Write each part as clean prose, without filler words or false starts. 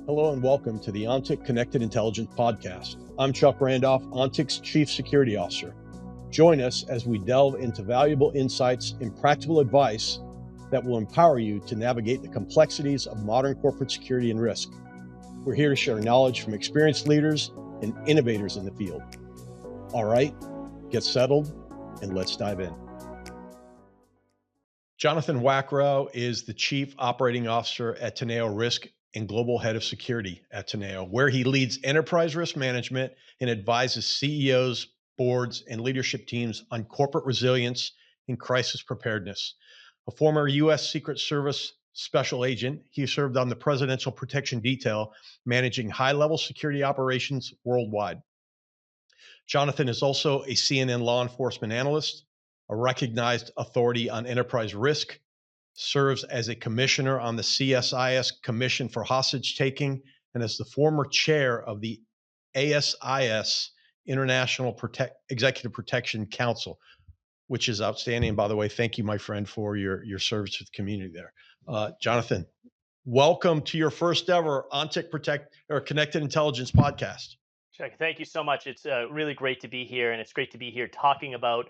Hello and welcome to the ONTIC Connected Intelligence Podcast. I'm Chuck Randolph, ONTIC's Chief Security Officer. Join us as we delve into valuable insights and practical advice that will empower you to navigate the complexities of modern corporate security and risk. We're here to share knowledge from experienced leaders and innovators in the field. All right, get settled and let's dive in. Jonathan Wackrow is the Chief Operating Officer at Teneo Risk and Global Head of Security at Teneo, where he leads enterprise risk management and advises CEOs, boards, and leadership teams on corporate resilience and crisis preparedness. A former U.S. Secret Service special agent, he served on the Presidential Protection Detail, managing high-level security operations worldwide. Jonathan is also a CNN law enforcement analyst, a recognized authority on enterprise risk, serves as a commissioner on the CSIS Commission for Hostage Taking, and as the former chair of the ASIS International Executive Protection Council, which is outstanding. By the way, thank you, my friend, for your service to the community there. Jonathan, welcome to your first ever ONTIC Connected Intelligence podcast. Chuck, thank you so much. It's really great to be here, and it's great to be here talking about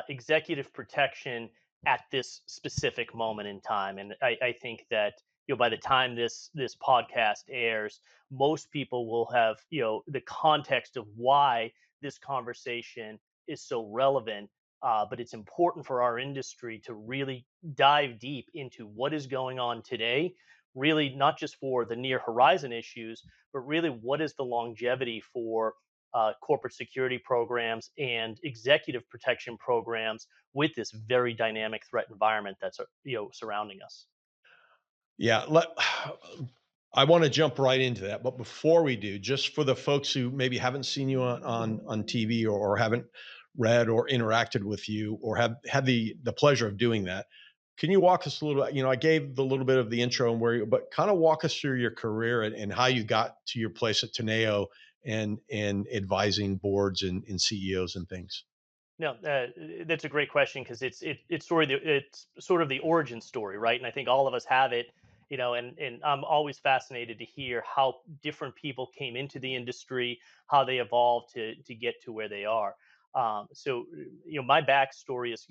executive protection at this specific moment in time. And I think that by the time this podcast airs, most people will have the context of why this conversation is so relevant. But it's important for our industry to really dive deep into what is going on today, really not just for the near horizon issues, but really what is the longevity for corporate security programs and executive protection programs with this very dynamic threat environment that's surrounding us. Yeah, I want to jump right into that, but before we do, just for the folks who maybe haven't seen you on TV or haven't read or interacted with you or have had the pleasure of doing that, can you walk us a little? I gave the little bit of the intro and but kind of walk us through your career and how you got to your place at Teneo and advising boards and CEOs and things. No, that's a great question because it's sort of the origin story, right? And I think all of us have it, and I'm always fascinated to hear how different people came into the industry, how they evolved to get to where they are. So, my backstory is,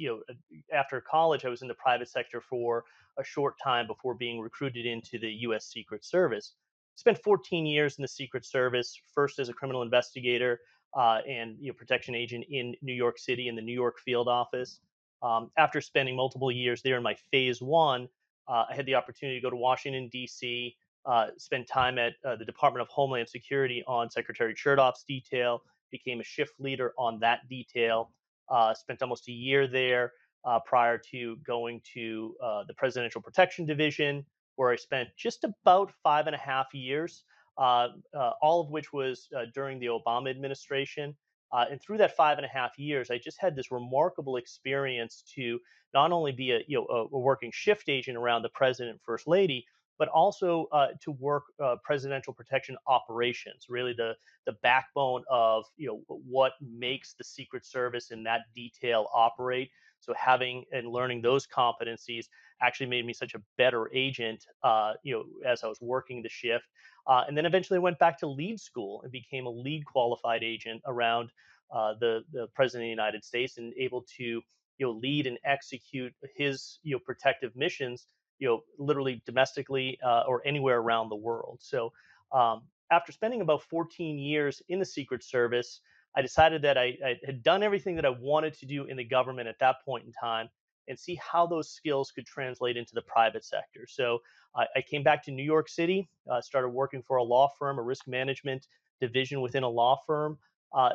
after college, I was in the private sector for a short time before being recruited into the U.S. Secret Service. Spent 14 years in the Secret Service, first as a criminal investigator and protection agent in New York City in the New York field office. After spending multiple years there in my phase one, I had the opportunity to go to Washington, D.C., spend time at the Department of Homeland Security on Secretary Chertoff's detail, became a shift leader on that detail, spent almost a year there prior to going to the Presidential Protection Division, where I spent just about 5.5 years all of which was during the Obama administration. And through that 5.5 years, I just had this remarkable experience to not only be a working shift agent around the president and first lady, but also to work presidential protection operations, really the backbone of what makes the Secret Service in that detail operate. So having and learning those competencies actually made me such a better agent, as I was working the shift. And then eventually went back to lead school and became a lead qualified agent around the president of the United States and able to lead and execute his protective missions literally domestically or anywhere around the world. So after spending about 14 years in the Secret Service, I decided that I had done everything that I wanted to do in the government at that point in time and see how those skills could translate into the private sector. So I came back to New York City, started working for a law firm, a risk management division within a law firm. Uh,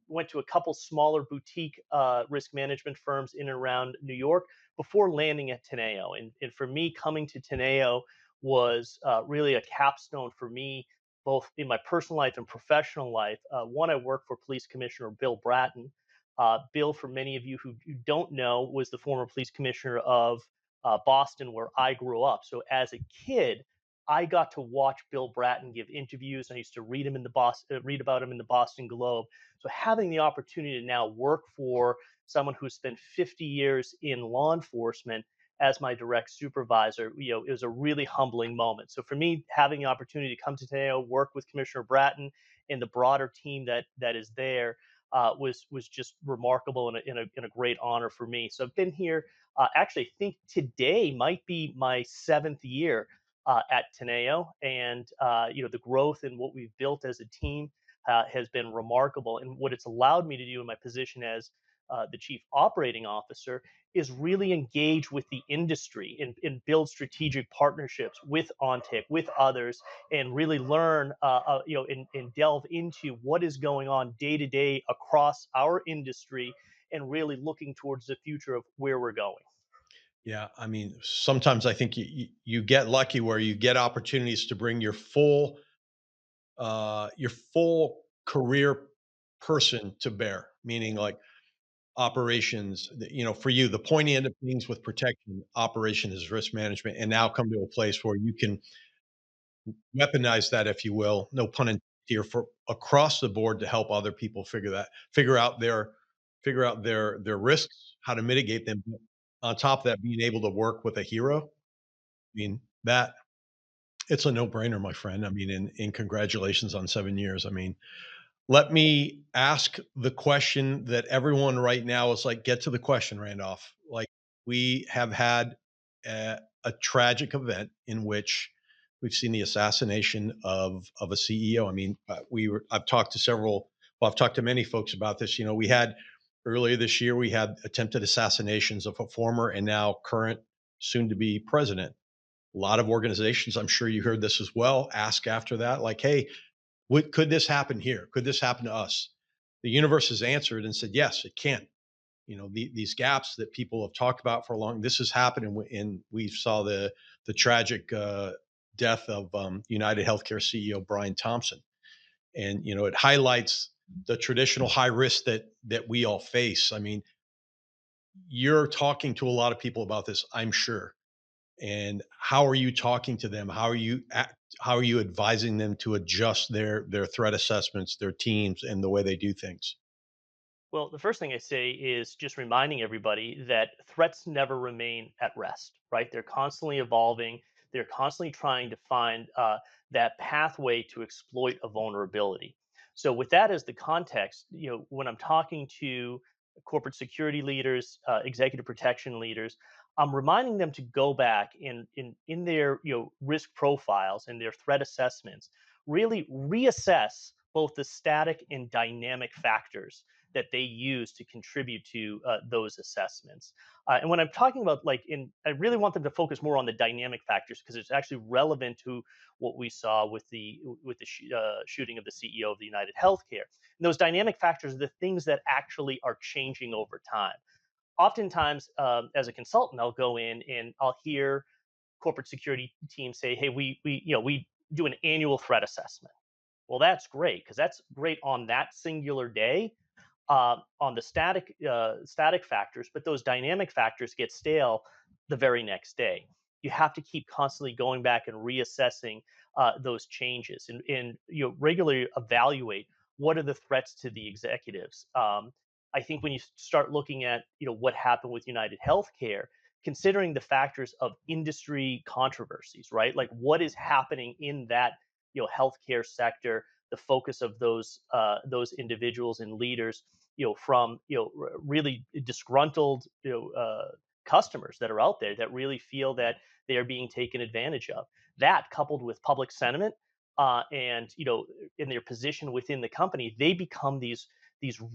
Went to a couple smaller boutique risk management firms in and around New York before landing at Teneo. And for me, coming to Teneo was really a capstone for me, both in my personal life and professional life. One, I worked for Police Commissioner Bill Bratton. Bill, for many of you who don't know, was the former police commissioner of Boston, where I grew up. So as a kid, I got to watch Bill Bratton give interviews. I used to read about him in the Boston Globe. So having the opportunity to now work for someone who's spent 50 years in law enforcement as my direct supervisor, it was a really humbling moment. So for me, having the opportunity to come to Teneo, work with Commissioner Bratton and the broader team that is there, was just remarkable and a great honor for me. So I've been here. Actually, I think today might be my seventh year at Teneo, and the growth and what we've built as a team has been remarkable. And what it's allowed me to do in my position as the chief operating officer is really engage with the industry and build strategic partnerships with OnTick, with others, and really learn, and delve into what is going on day to day across our industry, and really looking towards the future of where we're going. Yeah, I mean, sometimes I think you get lucky where you get opportunities to bring your full career person to bear, meaning like operations, for you, the pointy end of things with protection, operation is risk management, and now come to a place where you can weaponize that, if you will, no pun intended here, for across the board to help other people figure out their risks, how to mitigate them. But on top of that, being able to work with a hero, I mean, that it's a no-brainer, my friend. I mean, in congratulations on 7 years. I mean, let me ask the question that everyone right now is like, get to the question, Randolph. Like, we have had a tragic event in which we've seen the assassination of a CEO. I mean, I've talked to I've talked to many folks about this. We had earlier this year, we had attempted assassinations of a former and now current soon to be president. A lot of organizations, I'm sure you heard this as well, ask after that, like, hey, could this happen here? Could this happen to us? The universe has answered and said, yes, it can. These gaps that people have talked about for a long, this has happened. And we saw the tragic death of UnitedHealthcare CEO Brian Thompson. And, it highlights the traditional high risk that we all face. I mean, you're talking to a lot of people about this, I'm sure. And how are you talking to them? How are you advising them to adjust their threat assessments, their teams, and the way they do things? Well, the first thing I say is just reminding everybody that threats never remain at rest, right? They're constantly evolving. They're constantly trying to find that pathway to exploit a vulnerability. So, with that as the context, when I'm talking to corporate security leaders, executive protection leaders, I'm reminding them to go back in their risk profiles and their threat assessments, really reassess both the static and dynamic factors that they use to contribute to those assessments. And when I'm talking about I really want them to focus more on the dynamic factors because it's actually relevant to what we saw with the shooting of the CEO of the United Healthcare. And those dynamic factors are the things that actually are changing over time. Oftentimes, as a consultant, I'll go in and I'll hear corporate security teams say, "Hey, we do an annual threat assessment." Well, that's great because that's great on that singular day, on the static factors, but those dynamic factors get stale the very next day. You have to keep constantly going back and reassessing those changes, and regularly evaluate what are the threats to the executives. I think when you start looking at what happened with United Healthcare, considering the factors of industry controversies, right? Like what is happening in that healthcare sector, the focus of those individuals and leaders, from really disgruntled customers that are out there that really feel that they are being taken advantage of. That coupled with public sentiment, and in their position within the company, they become these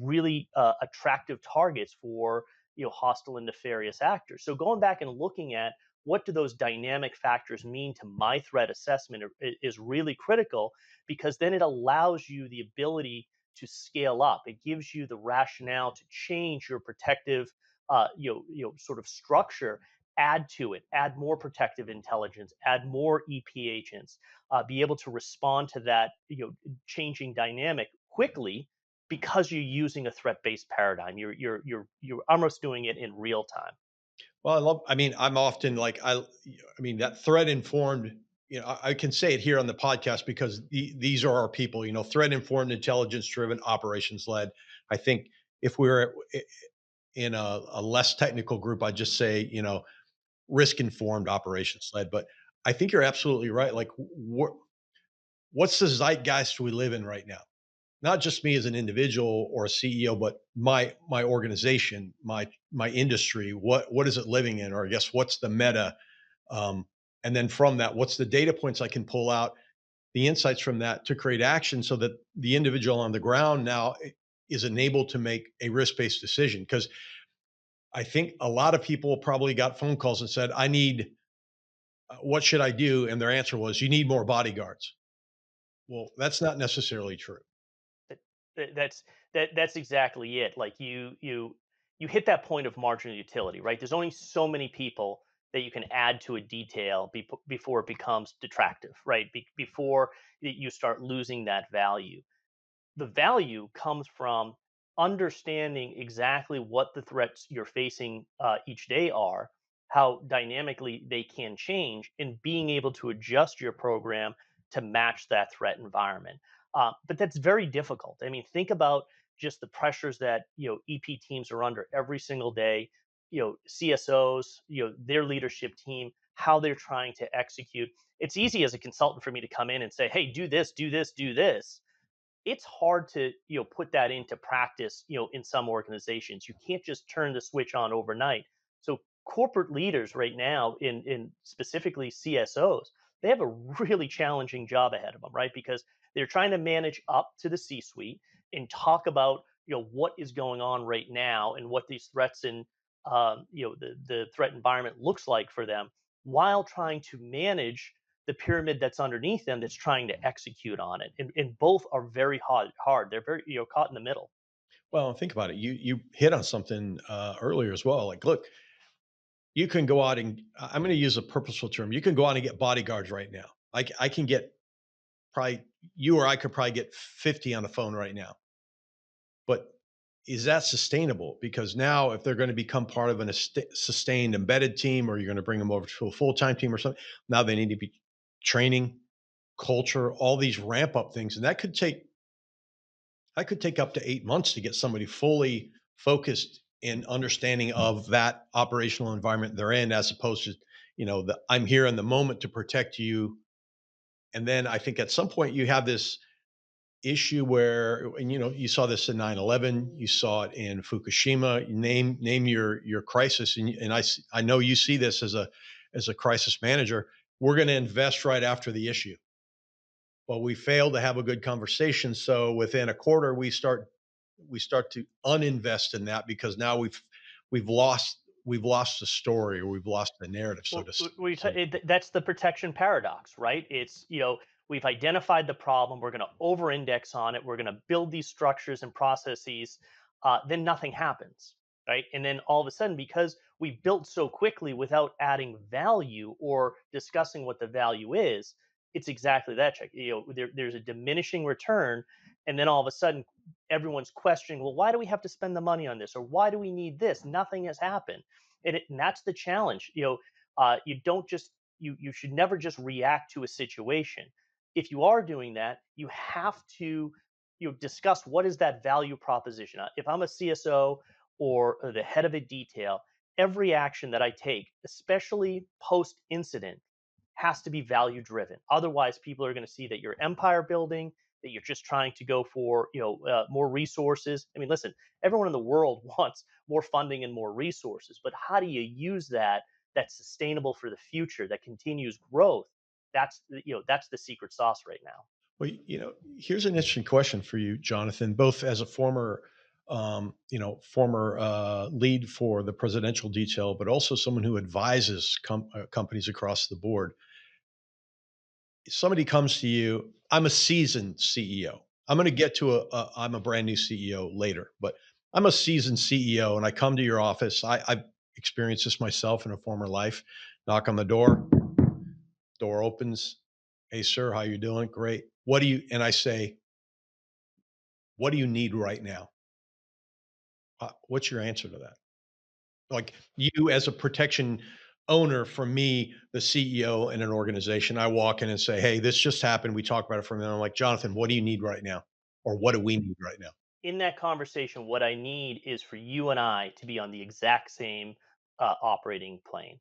really attractive targets for hostile and nefarious actors. So going back and looking at what do those dynamic factors mean to my threat assessment is really critical, because then it allows you the ability to scale up. It gives you the rationale to change your protective, sort of structure, add to it, add more protective intelligence, add more EP agents, be able to respond to that, changing dynamic quickly because you're using a threat-based paradigm. You're almost doing it in real time. Well, I mean, I'm often like, I mean, that threat informed, I can say it here on the podcast because these are our people, threat informed, intelligence driven, operations led. I think if we were in a less technical group, I'd just say, risk informed, operations led. But I think you're absolutely right. Like, what's the zeitgeist we live in right now? Not just me as an individual or a CEO, but my organization, my industry. What is it living in? Or I guess what's the meta? Um, and then from that, what's the data points I can pull out, the insights from that to create action so that the individual on the ground now is enabled to make a risk based decision. Because I think a lot of people probably got phone calls and said, I need, what should I do? And their answer was, you need more bodyguards. Well, that's not necessarily true. That, that's that's exactly it. Like you hit that point of marginal utility, right? There's only so many people that you can add to a detail before it becomes detractive, right? Before you start losing that value. The value comes from understanding exactly what the threats you're facing each day are, how dynamically they can change, and being able to adjust your program to match that threat environment. But that's very difficult. I mean, think about just the pressures that EP teams are under every single day. CSOs, their leadership team, how they're trying to execute. It's easy as a consultant for me to come in and say, "Hey, do this, do this, do this." It's hard to put that into practice in some organizations. You can't just turn the switch on overnight. So corporate leaders right now, in specifically CSOs, they have a really challenging job ahead of them, right? Because they're trying to manage up to the C suite and talk about what is going on right now and what these threats and the threat environment looks like for them, while trying to manage the pyramid that's underneath them that's trying to execute on it. And both are very hard. They're very, caught in the middle. Well, think about it. You hit on something earlier as well. Like, look, you can go out and I'm going to use a purposeful term. You can go out and get bodyguards right now. I can get probably you or I could probably get 50 on the phone right now. But is that sustainable? Because now, if they're going to become part of an sustained embedded team, or you're going to bring them over to a full time team or something, now they need to be training, culture, all these ramp up things, and that could take up to 8 months to get somebody fully focused in understanding of that operational environment they're in, as opposed to the I'm here in the moment to protect you. And then I think at some point you have this issue where, and you saw this in 9/11, you saw it in Fukushima. You name your crisis, and I know you see this as a crisis manager. We're going to invest right after the issue. Well, we failed to have a good conversation, so within a quarter we start to uninvest in that because now we've lost the story, or we've lost the narrative, so Well, to that's the protection paradox, right? It's, we've identified the problem, we're going to over index on it, we're going to build these structures and processes, then nothing happens, right? And then all of a sudden, because we built so quickly without adding value or discussing what the value is, it's exactly that check. There's a diminishing return. And then all of a sudden, everyone's questioning, well, why do we have to spend the money on this? Or why do we need this? Nothing has happened. And that's the challenge. You don't just you should never just react to a situation. If you are doing that, you have to discuss what is that value proposition. If I'm a CSO or the head of a detail, every action that I take, especially post incident, has to be value driven. Otherwise, people are going to see that you're empire building, that you're just trying to go for more resources. I mean, listen, everyone in the world wants more funding and more resources, but how do you use that that's sustainable for the future, that continues growth? That's the secret sauce right now. Well, here's an interesting question for you, Jonathan, both as a former lead for the presidential detail, but also someone who advises companies across the board. Somebody comes to you, I'm a seasoned CEO. I'm going to get to I'm a brand new CEO later, but I'm a seasoned CEO, and I come to your office. I've experienced this myself in a former life. Knock on the door, door opens. Hey, sir, how you doing? Great. What do you? And I say, what do you need right now? What's your answer to that? Like, you as a protection owner, for me, the CEO in an organization, I walk in and say, "Hey, this just happened." We talk about it for a minute. I'm like, "Jonathan, what do you need right now?" Or what do we need right now? In that conversation, what I need is for you and I to be on the exact same operating plane.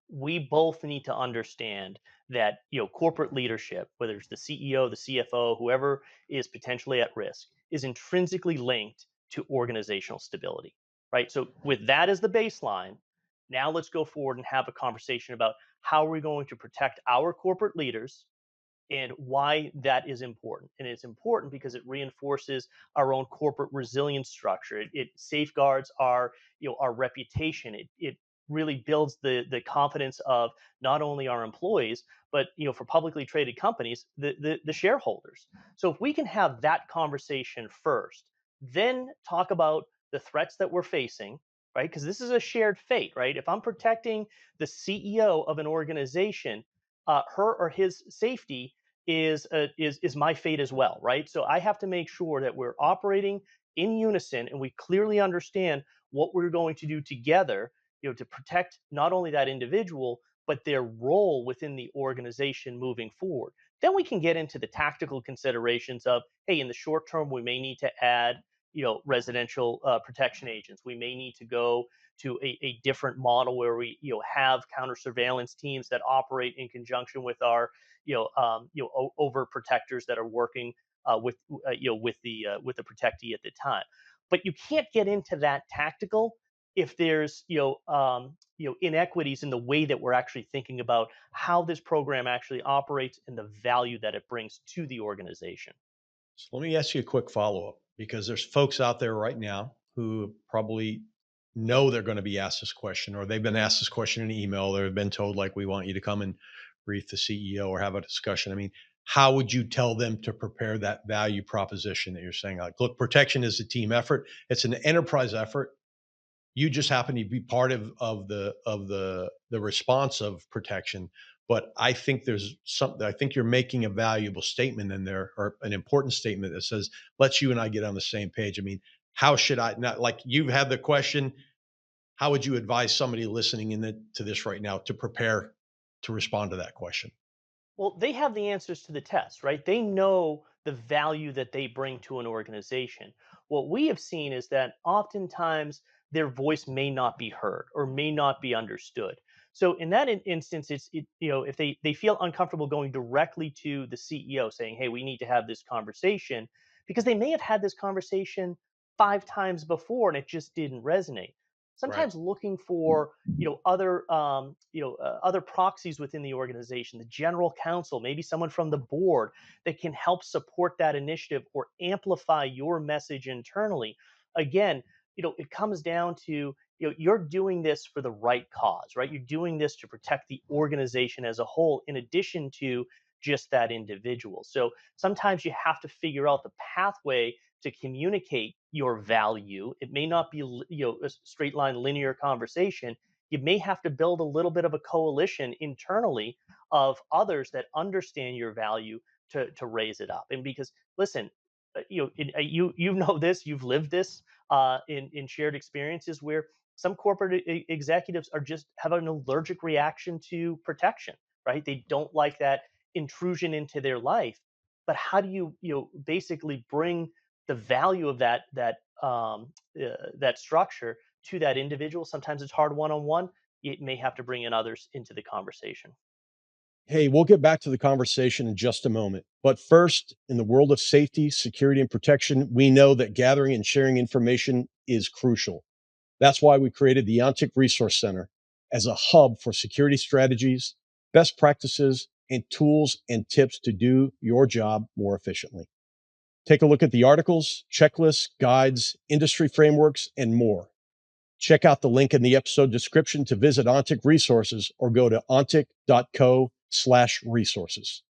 We both need to understand that, corporate leadership, whether it's the CEO, the CFO, whoever is potentially at risk, is intrinsically linked to organizational stability, right? So with that as the baseline, now let's go forward and have a conversation about how are we going to protect our corporate leaders and why that is important. And it's important because it reinforces our own corporate resilience structure. It safeguards our reputation. It really builds the confidence of not only our employees, but for publicly traded companies, the shareholders. So if we can have that conversation first, then talk about the threats that we're facing, right? Because this is a shared fate, right? If I'm protecting the CEO of an organization, her or his safety is my fate as well, right? So I have to make sure that we're operating in unison and we clearly understand what we're going to do together, to protect not only that individual but their role within the organization moving forward. Then we can get into the tactical considerations of, hey, in the short term, we may need to add, residential protection agents. We may need to go to a different model where we, have counter surveillance teams that operate in conjunction with our over protectors that are working with the protectee at the time. But you can't get into that tactical if there's inequities in the way that we're actually thinking about how this program actually operates and the value that it brings to the organization. So let me ask you a quick follow up because there's folks out there right now who probably know they're going to be asked this question, or they've been asked this question in an email, or they've been told, like, we want you to come and brief the CEO or have a discussion. I mean, how would you tell them to prepare that value proposition that you're saying? Like, look, protection is a team effort, it's an enterprise effort. You just happen to be part of the response of protection. But I think there's something. I think you're making a valuable statement in there, or an important statement that says, "Let's you and I get on the same page." I mean, how should I not, like, you've had the question? How would you advise somebody listening to this right now to prepare to respond to that question? Well, they have the answers to the test, right? They know the value that they bring to an organization. What we have seen is that oftentimes their voice may not be heard or may not be understood. So in that instance, if they feel uncomfortable going directly to the CEO saying, "Hey, we need to have this conversation," because they may have had this conversation 5 times before and it just didn't resonate. Right. Sometimes looking for other proxies within the organization, the general counsel, maybe someone from the board that can help support that initiative or amplify your message internally. Again, it comes down to, you're doing this for the right cause, right? You're doing this to protect the organization as a whole in addition to just that individual. So sometimes you have to figure out the pathway to communicate your value. It may not be a straight line linear conversation. You may have to build a little bit of a coalition internally of others that understand your value to raise it up. And because, listen, you know this, you've lived this in shared experiences where some corporate executives are just have an allergic reaction to protection, right? They don't like that intrusion into their life. But how do you basically bring the value of that structure to that individual? Sometimes it's hard one on one. It may have to bring in others into the conversation. Hey, we'll get back to the conversation in just a moment. But first, in the world of safety, security, and protection, we know that gathering and sharing information is crucial. That's why we created the Ontic Resource Center as a hub for security strategies, best practices, and tools and tips to do your job more efficiently. Take a look at the articles, checklists, guides, industry frameworks, and more. Check out the link in the episode description to visit Ontic Resources, or go to ontic.co/resources.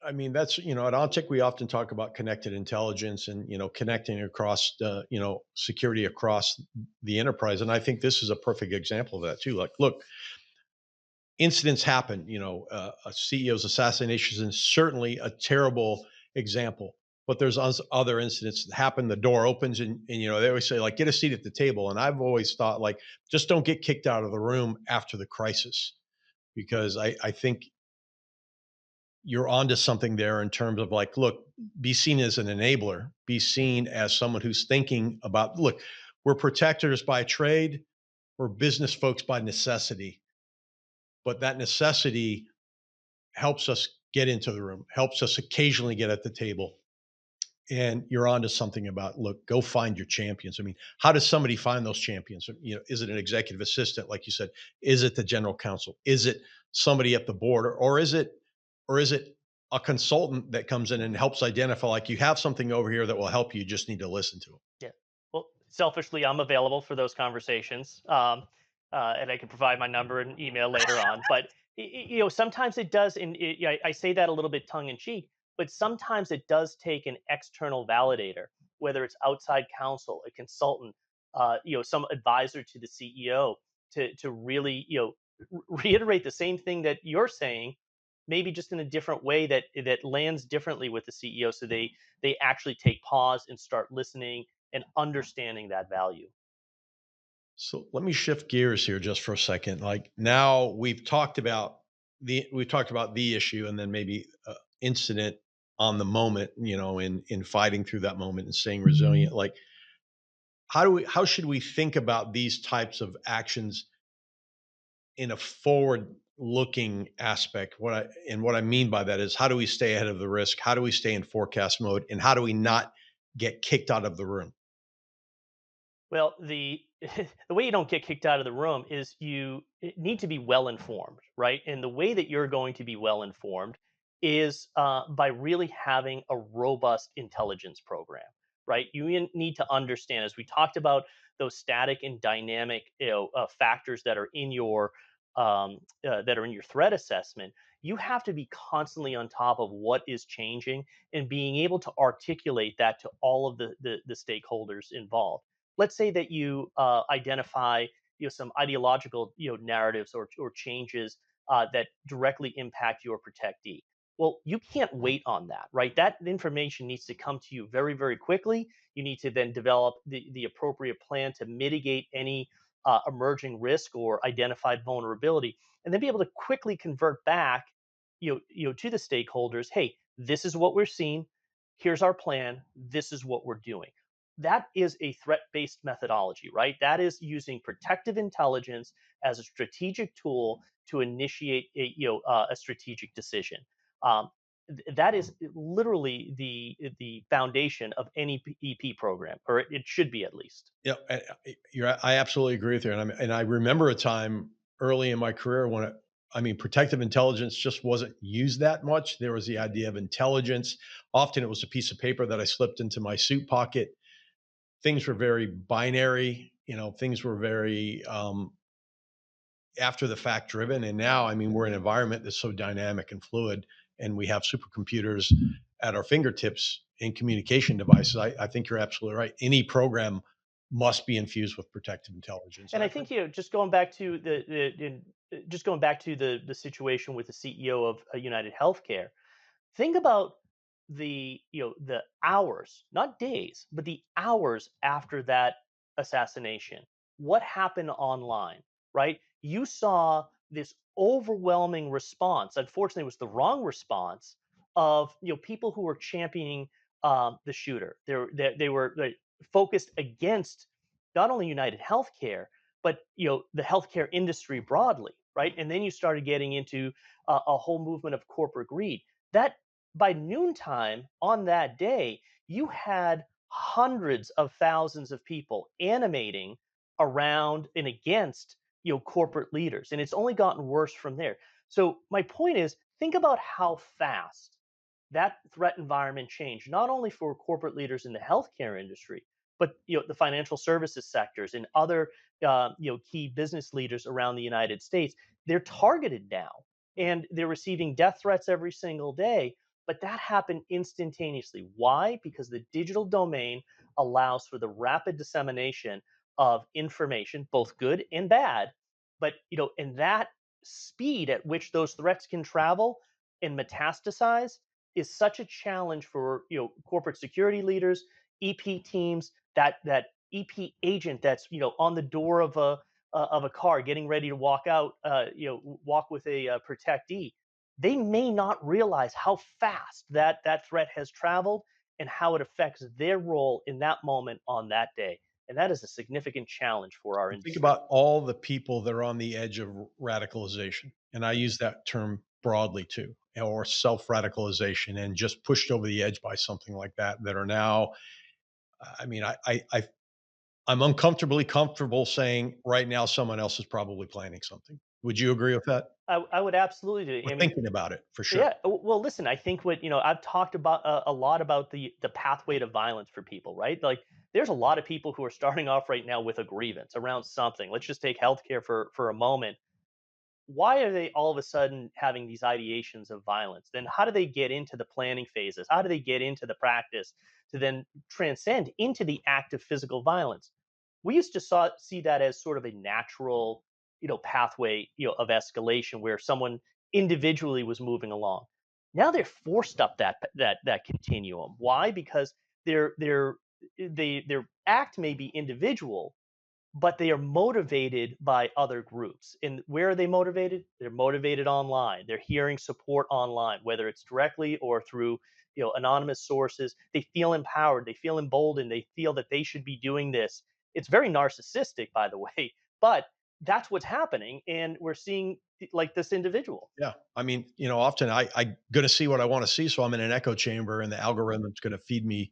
I mean, that's, at Ontic, we often talk about connected intelligence and, connecting across, security across the enterprise. And I think this is a perfect example of that too. Like, look, incidents happen, a CEO's assassination is certainly a terrible example, but there's other incidents that happen. The door opens, and, they always say, like, get a seat at the table. And I've always thought, like, just don't get kicked out of the room after the crisis, because I think you're onto something there in terms of like, look, be seen as an enabler, be seen as someone who's thinking about, look, we're protectors by trade, we're business folks by necessity, but that necessity helps us get into the room, helps us occasionally get at the table. And you're onto something about, look, go find your champions. I mean, how does somebody find those champions? You know, is it an executive assistant, like you said? Is it the general counsel? Is it somebody at the board, or is it a consultant that comes in and helps identify, like, you have something over here that will help you. You just need to listen to them. Yeah. Well, selfishly, I'm available for those conversations, and I can provide my number and email later on. But sometimes it does, and I say that a little bit tongue in cheek, but sometimes it does take an external validator, whether it's outside counsel, a consultant, some advisor to the CEO, to really reiterate the same thing that you're saying, maybe just in a different way that lands differently with the CEO, so they actually take pause and start listening and understanding that value. So let me shift gears here just for a second. Like, now we've talked about the issue, and then maybe incident on the moment, in fighting through that moment and staying resilient. Like, how should we think about these types of actions in a forward looking aspect? What I mean by that is, how do we stay ahead of the risk? How do we stay in forecast mode? And how do we not get kicked out of the room? Well, the the way you don't get kicked out of the room is you need to be well informed, right? And the way that you're going to be well informed is by really having a robust intelligence program, right? Need to understand, as we talked about, those static and dynamic, factors that are in your threat assessment. You have to be constantly on top of what is changing and being able to articulate that to all of the stakeholders involved. Let's say that you identify some ideological narratives or changes that directly impact your protectee. Well, you can't wait on that, right? That information needs to come to you very, very quickly. You need to then develop the appropriate plan to mitigate any emerging risk or identified vulnerability, and then be able to quickly convert back to the stakeholders. Hey, this is what we're seeing. Here's our plan. This is what we're doing. That is a threat-based methodology, right? That is using protective intelligence as a strategic tool to initiate a strategic decision. Um, that is literally the foundation of any EP program, or it should be at least. Yeah, I absolutely agree with you, and I remember a time early in my career when protective intelligence just wasn't used that much. There was the idea of intelligence. Often it was a piece of paper that I slipped into my suit pocket. Things were very binary. Things were very after the fact driven. And now, we're in an environment that's so dynamic and fluid, and we have supercomputers at our fingertips in communication devices. I think you're absolutely right. Any program must be infused with protective intelligence. And I think just going back to just going back to the situation with the CEO of United Healthcare. Think about the hours, not days, but the hours after that assassination. What happened online, right? You saw this overwhelming response. Unfortunately, it was the wrong response of people who were championing the shooter. They were focused against not only United Healthcare, but the healthcare industry broadly, right? And then you started getting into a whole movement of corporate greed. That by noontime on that day, you had hundreds of thousands of people animating around and against corporate leaders, and it's only gotten worse from there. So my point is, think about how fast that threat environment changed, not only for corporate leaders in the healthcare industry, but the financial services sectors and other key business leaders around the United States. They're targeted now, and they're receiving death threats every single day. But that happened instantaneously. Why? Because the digital domain allows for the rapid dissemination of information, both good and bad. But and that speed at which those threats can travel and metastasize is such a challenge for corporate security leaders, EP teams, that EP agent that's on the door of a car getting ready to walk out, walk with a protectee. they may not realize how fast that threat has traveled and how it affects their role in that moment on that day. And that is a significant challenge for our Think industry. about all the people that are on the edge of radicalization. And I use that term broadly too, or self radicalization and just pushed over the edge by something like that, that are now, I mean, I'm uncomfortably comfortable saying right now someone else is probably planning something. Would you agree with that? I would absolutely do. We're I mean, thinking about it for sure. yeah. Well, listen. I think what I've talked about a lot about the pathway to violence for people, right? Like, there's a lot of people who are starting off right now with a grievance around something. Let's just take healthcare for a moment. Why are they all of a sudden having these ideations of violence? Then how do they get into the planning phases? How do they get into the practice to then transcend into the act of physical violence? We used to see that as sort of a natural, pathway, of escalation where someone individually was moving along. Now they're forced up that continuum. Why? Because their act may be individual, but they are motivated by other groups. And where are they motivated? They're motivated online. They're hearing support online, whether it's directly or through anonymous sources. They feel empowered. They feel emboldened. They feel that they should be doing this. It's very narcissistic, by the way, but that's what's happening, and we're seeing like this individual. Yeah. I mean, often I going to see what I want to see. So I'm in an echo chamber and the algorithm's going to feed me.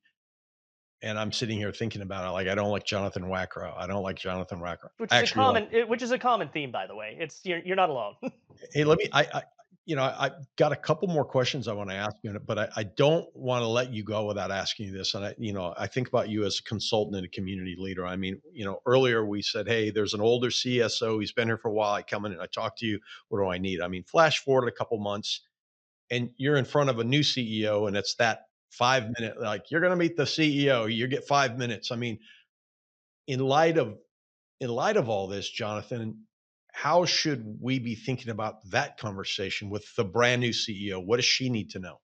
And I'm sitting here thinking about it. Like, I don't like Jonathan Wackrow. I don't like Jonathan Wackrow. Which I is a actually like, common theme, by the way. It's you're not alone. hey, let me, I've got a couple more questions I want to ask you, but I don't want to let you go without asking you this. And I think about you as a consultant and a community leader. I mean, earlier we said, hey, there's an older CSO. He's been here for a while. I come in and I talk to you. What do I need? I mean, flash forward a couple months and you're in front of a new CEO and it's that 5 minute, like, you're going to meet the CEO. You get 5 minutes. I mean, in light of all this, Jonathan, how should we be thinking about that conversation with the brand new CEO? What does she need to know?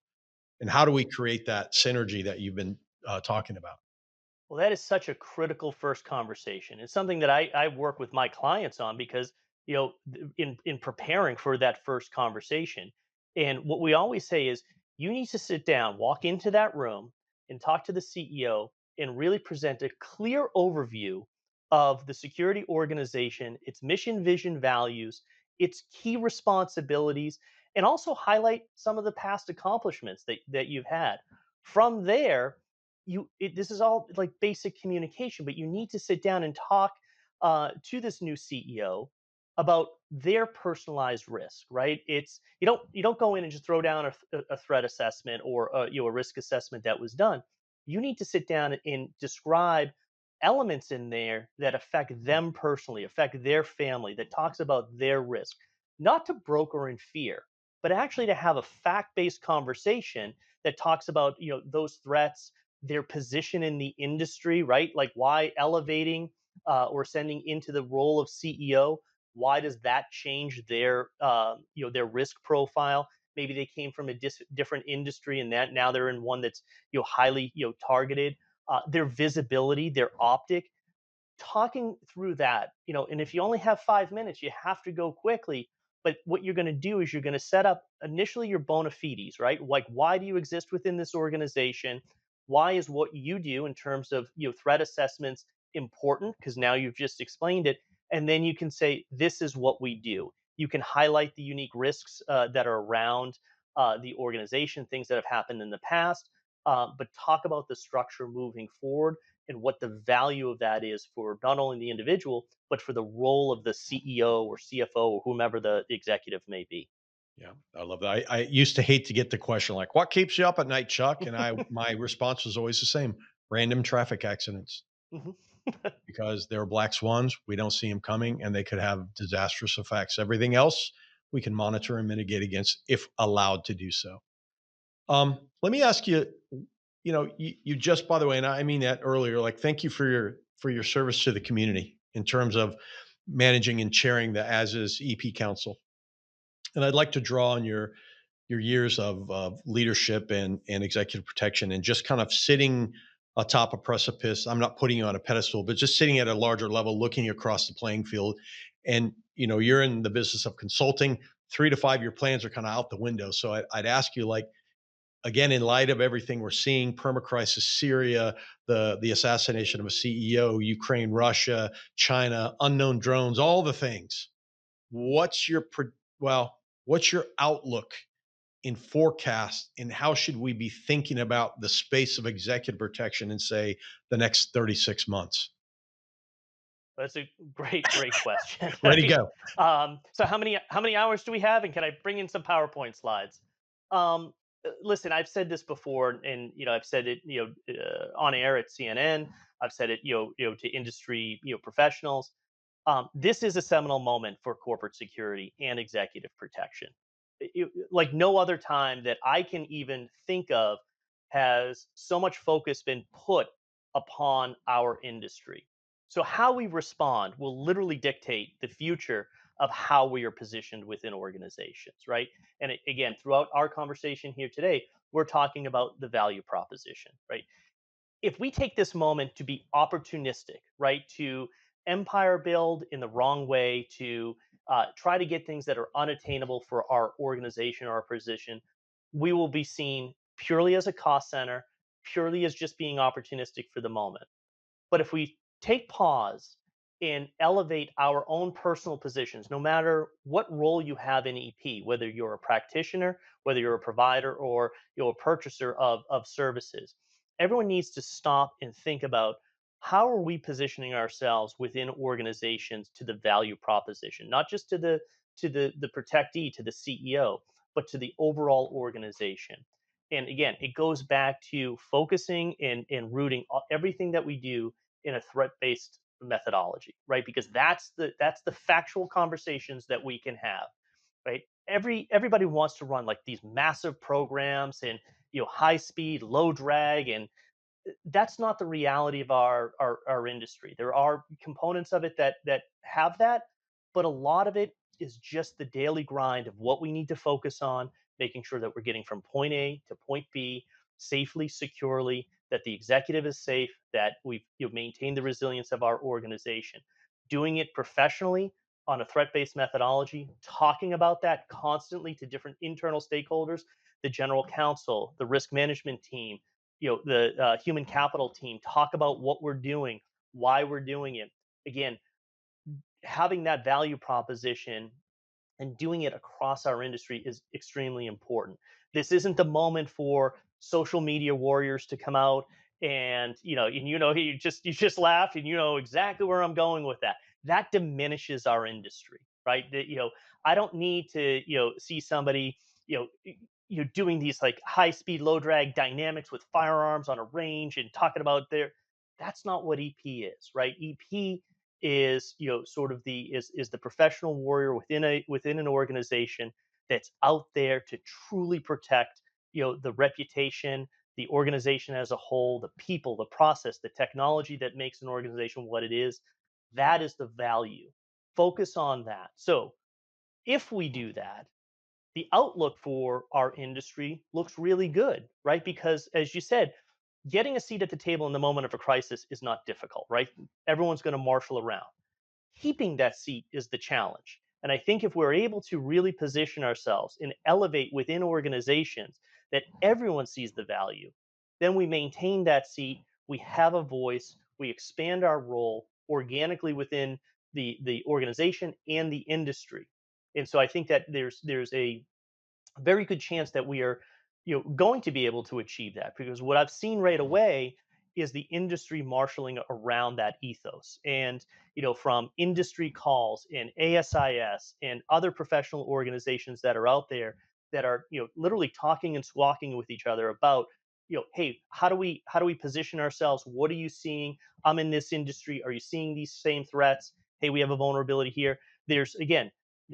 And how do we create that synergy that you've been talking about? Well, that is such a critical first conversation. It's something that I work with my clients on because, in preparing for that first conversation. And what we always say is you need to sit down, walk into that room, and talk to the CEO and really present a clear overview of the security organization, its mission, vision, values, its key responsibilities, and also highlight some of the past accomplishments that you've had. From there, this is all like basic communication, but you need to sit down and talk to this new CEO about their personalized risk, right? It's you don't go in and just throw down a threat assessment or a risk assessment that was done. You need to sit down and describe elements in there that affect them personally, affect their family, that talks about their risk, not to broker in fear, but actually to have a fact-based conversation that talks about those threats, their position in the industry, right? Like, why elevating or sending into the role of CEO? Why does that change their risk profile? Maybe they came from a different industry, and that now they're in one that's highly targeted. Their visibility, their optic, talking through that, and if you only have 5 minutes, you have to go quickly. But what you're going to do is you're going to set up initially your bona fides, right? Like, why do you exist within this organization? Why is what you do in terms of threat assessments important? Because now you've just explained it, and then you can say this is what we do. You can highlight the unique risks that are around the organization, things that have happened in the past, but talk about the structure moving forward and what the value of that is for not only the individual, but for the role of the CEO or CFO or whomever the executive may be. Yeah, I love that. I used to hate to get the question like, "What keeps you up at night, Chuck?" And my response was always the same: random traffic accidents, Mhm. because they're black swans. We don't see them coming, and they could have disastrous effects. Everything else we can monitor and mitigate against if allowed to do so. Let me ask you, you just, by the way, and I mean that earlier, like, thank you for your service to the community in terms of managing and chairing the As Is EP Council. And I'd like to draw on your years of leadership and executive protection and just kind of sitting atop a precipice. I'm not putting you on a pedestal, but just sitting at a larger level, looking across the playing field. And you're in the business of consulting. 3 to 5 year plans are kind of out the window. So I'd ask you, like, again, in light of everything we're seeing, permacrisis, Syria, the assassination of a CEO, Ukraine, Russia, China, unknown drones, all the things. What's your what's your outlook in forecast, and how should we be thinking about the space of executive protection in, say, the next 36 months? That's a great question. I Ready to mean, go. so how many hours do we have, and can I bring in some PowerPoint slides? Um, Listen, I've said this before, and I've said it, on air at CNN. I've said it, to industry, professionals. This is a seminal moment for corporate security and executive protection. Like no other time that I can even think of has so much focus been put upon our industry. So, how we respond will literally dictate the future of how we are positioned within organizations, right? And again, throughout our conversation here today, we're talking about the value proposition, right? If we take this moment to be opportunistic, right, to empire build in the wrong way, to try to get things that are unattainable for our organization or our position, we will be seen purely as a cost center, purely as just being opportunistic for the moment. But if we take pause and elevate our own personal positions, no matter what role you have in EP, whether you're a practitioner, whether you're a provider, or you're a purchaser of services, everyone needs to stop and think about how are we positioning ourselves within organizations to the value proposition, not just to the protectee, to the CEO, but to the overall organization. And again, it goes back to focusing and rooting everything that we do in a threat-based methodology, right? Because that's the factual conversations that we can have, right? Everybody wants to run like these massive programs and high speed, low drag, and that's not the reality of our industry. There are components of it that have that, but a lot of it is just the daily grind of what we need to focus on, making sure that we're getting from point A to point B safely, securely, that the executive is safe, that we've maintained the resilience of our organization, doing it professionally on a threat-based methodology, talking about that constantly to different internal stakeholders, the general counsel, the risk management team, the human capital team, talk about what we're doing, why we're doing it. Again, having that value proposition and doing it across our industry is extremely important. This isn't the moment for social media warriors to come out you just laugh, and you know exactly where I'm going with that. That diminishes our industry, right? That I don't need to see somebody you know doing these like high speed low drag dynamics with firearms on a range and talking about their. That's not what EP is, right? EP is sort of the professional warrior within an organization that's out there to truly protect the reputation, the organization as a whole, the people, the process, the technology that makes an organization what it is. That is the value. Focus on that. So if we do that, the outlook for our industry looks really good, right? Because as you said, getting a seat at the table in the moment of a crisis is not difficult, right? Everyone's going to marshal around. Keeping that seat is the challenge. And I think if we're able to really position ourselves and elevate within organizations that everyone sees the value, then we maintain that seat, we have a voice, we expand our role organically within the organization and the industry. And so I think that there's a very good chance that we are going to be able to achieve that, because what I've seen right away is the industry marshaling around that ethos. And from industry calls and ASIS and other professional organizations that are out there that are literally talking and squawking with each other about hey, how do we position ourselves? What are you seeing? I'm in this industry, are you seeing these same threats? Hey, we have a vulnerability here. There's again,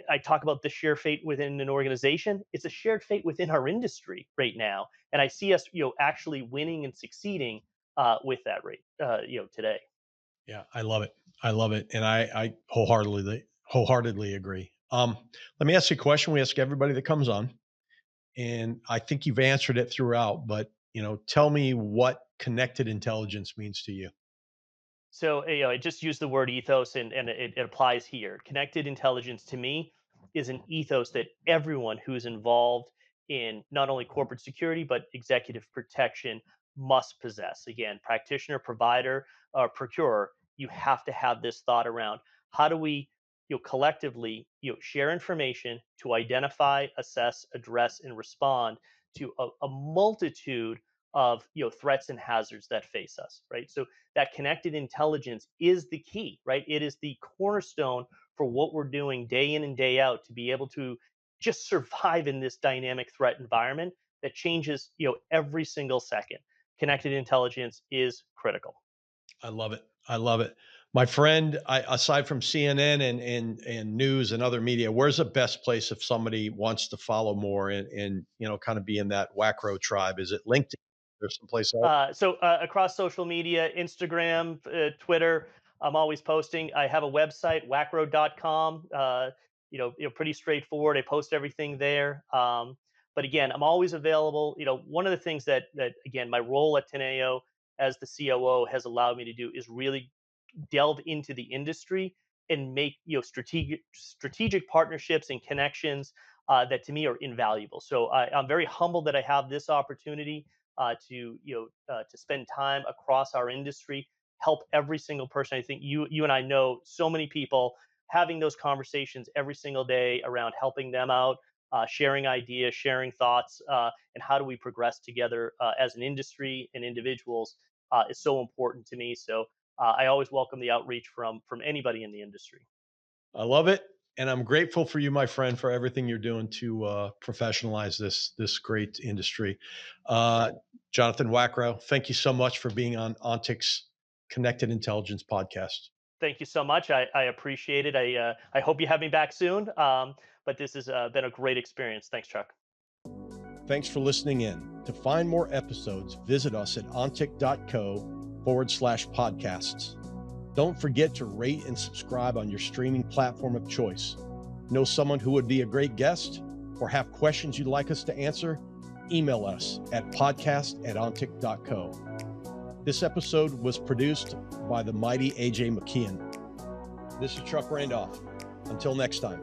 I talk about the shared fate within an organization. It's a shared fate within our industry right now, and I see us, actually winning and succeeding with that rate, today. Yeah, I love it. I love it, and I wholeheartedly agree. Let me ask you a question we ask everybody that comes on, and I think you've answered it throughout, but tell me what connected intelligence means to you. So I just use the word ethos, and it applies here. Connected intelligence to me is an ethos that everyone who's involved in not only corporate security but executive protection must possess. Again, practitioner, provider, procurer, you have to have this thought around how do we collectively share information to identify, assess, address, and respond to a multitude of threats and hazards that face us, right? So that connected intelligence is the key, right? It is the cornerstone for what we're doing day in and day out to be able to just survive in this dynamic threat environment that changes every single second. Connected intelligence is critical. I love it. I love it. My friend, aside from CNN and news and other media, where's the best place if somebody wants to follow more and kind of be in that Wackrow tribe? Is it LinkedIn? There's someplace else? Across social media, Instagram, Twitter, I'm always posting. I have a website, wackrow.com. Pretty straightforward. I post everything there. But again, I'm always available. One of the things that again, my role at Teneo as the COO has allowed me to do is really delve into the industry and make strategic partnerships and connections that to me are invaluable. So I'm very humbled that I have this opportunity to spend time across our industry, help every single person. I think you and I know so many people having those conversations every single day around helping them out, sharing ideas, sharing thoughts, and how do we progress together as an industry and individuals is so important to me. So I always welcome the outreach from anybody in the industry. I love it. And I'm grateful for you, my friend, for everything you're doing to professionalize this great industry. Uh, Jonathan Wackrow, thank you so much for being on Ontic's Connected Intelligence podcast. Thank you so much. I appreciate it. I hope you have me back soon. But this has been a great experience. Thanks, Chuck. Thanks for listening in. To find more episodes, visit us at ontic.co/podcasts. Don't forget to rate and subscribe on your streaming platform of choice. Know someone who would be a great guest or have questions you'd like us to answer? Email us at podcast@ontic.co. This episode was produced by the mighty AJ McKeon. This is Chuck Randolph. Until next time.